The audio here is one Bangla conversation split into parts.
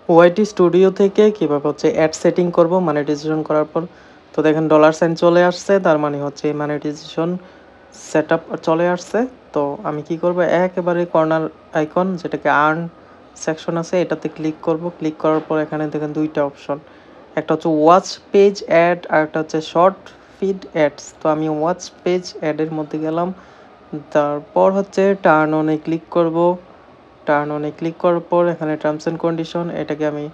ওয়াইটি স্টুডিও থেকে কিভাবে হচ্ছে অ্যাড সেটিং করব মনিটাইজেশন করার পর। তো দেখেন ডলার সাইন চলে আসছে, তার মানে হচ্ছে মনিটাইজেশন সেটআপ চলে আসছে। তো আমি কি করব, একেবারে কর্নার আইকন যেটাকে আর্ন সেকশন আছে এটাতে ক্লিক করব। ক্লিক করার পর এখানে দেখেন দুইটা অপশন, একটা হচ্ছে ওয়াচ পেজ অ্যাড আর একটা হচ্ছে শর্ট ফিড অ্যাডস। তো আমি ওয়াচ পেজ অ্যাডের মধ্যে গেলাম, তারপর হচ্ছে টার্ন অনে ক্লিক করব। টার্ন অনে ক্লিক করার পর এখানে টার্মস অ্যান্ড কন্ডিশন এটাকে আমি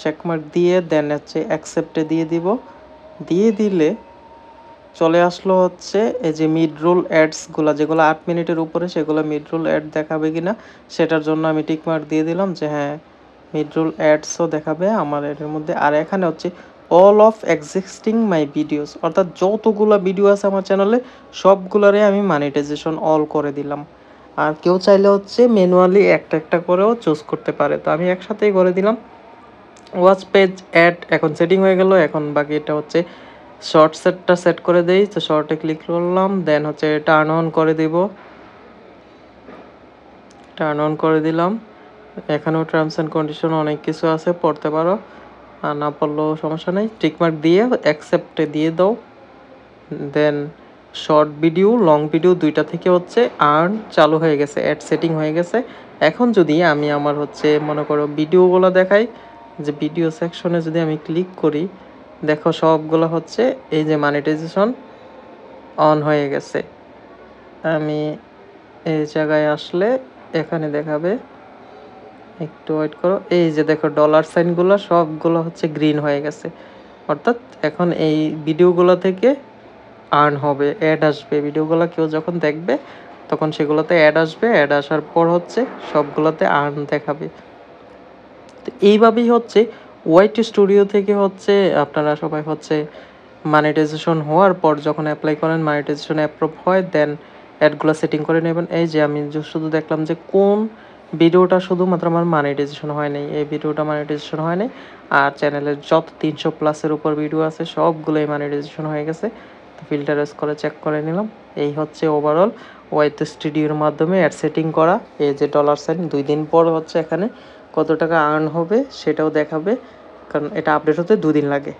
চেকমার্ক দিয়ে দেন হচ্ছে অ্যাকসেপ্টে দিয়ে দিব। দিয়ে দিলে চলে আসলো হচ্ছে এই যে মিড রোল অ্যাডসগুলো, যেগুলো 8 মিনিটের উপরে সেগুলো মিড রোল অ্যাড দেখাবে কিনা সেটার জন্য আমি টিকমার্ক দিয়ে দিলাম যে হ্যাঁ মিড রোল অ্যাডসও দেখাবে আমার এর মধ্যে। আর এখানে হচ্ছে all of existing my videos, অর্থাৎ যতগুলো ভিডিও আছে আমার চ্যানেলে সবগুলোরে আমি মনিটাইজেশন অল করে দিলাম। আর কেউ চাইলে হচ্ছে ম্যানুয়ালি একটা একটা করেও চুজ করতে পারে, তো আমি একসাথেই করে দিলাম। ওয়াচ পেজ অ্যাড এখন সেটিং হয়ে গেল। এখন বাকি এটা হচ্ছে শর্ট সেটটা সেট করে দেই। তো শর্টে ক্লিক করলাম, দেন হচ্ছে টার্ন অন করে দিব। টার্ন অন করে দিলাম। এখানেও টার্মস অ্যান্ড কন্ডিশন অনেক কিছু আছে, পড়তে পারো, আর না পড়লেও সমস্যা নেই। টিকমার্ক দিয়ে অ্যাকসেপ্টে দিয়ে দাও। দেন শর্ট ভিডিও লং ভিডিও দুইটা থেকে হচ্ছে আর্ন চালু হয়ে গেছে, অ্যাড সেটিং হয়ে গেছে। এখন যদি আমি আমার হচ্ছে মনে করো ভিডিওগুলো দেখাই, যে ভিডিও সেকশনে যদি আমি ক্লিক করি, দেখো সবগুলো হচ্ছে এই যে মনিটাইজেশন অন হয়ে গেছে। আমি এই জায়গায় আসলে এখানে দেখাবে, একটু ওয়েট করো। এই যে দেখো ডলার সাইনগুলো সবগুলো হচ্ছে গ্রিন হয়ে গেছে, অর্থাৎ এখন এই ভিডিওগুলো থেকে আর্ন হবে, অ্যাড আসবে। ভিডিওগুলো কেউ যখন দেখবে তখন সেগুলোতে অ্যাড আসবে, অ্যাড আসার পর হচ্ছে সবগুলোতে আর্ন দেখাবে। তো এইভাবেই হচ্ছে ওয়াইটি স্টুডিও থেকে হচ্ছে আপনারা সবাই হচ্ছে মনিটাইজেশন হওয়ার পর যখন অ্যাপ্লাই করেন, মনিটাইজেশন অ্যাপ্রুভ হয়, দেন অ্যাডগুলো সেটিং করে নেবেন। এই যে আমি শুধু দেখলাম যে কোন ভিডিওটা শুধুমাত্র আমার মনিটাইজেশন হয় নাই, এই ভিডিওটা মনিটাইজেশন হয় নাই। আর চ্যানেলের যত 300+ উপর ভিডিও আছে সবগুলোই মনিটাইজেশন হয়ে গেছে। তো ফিল্টারেস করে চেক করে নিলাম। এই হচ্ছে ওভারঅল ওয়াইটি স্টুডিওর মাধ্যমে অ্যাড সেটিং করা। এই যে ডলার সাইন 2 দিন পর হচ্ছে এখানে কত টাকা আর্ন হবে সেটাও দেখাবে, কারণ এটা আপডেট হতে 2 দিন লাগে।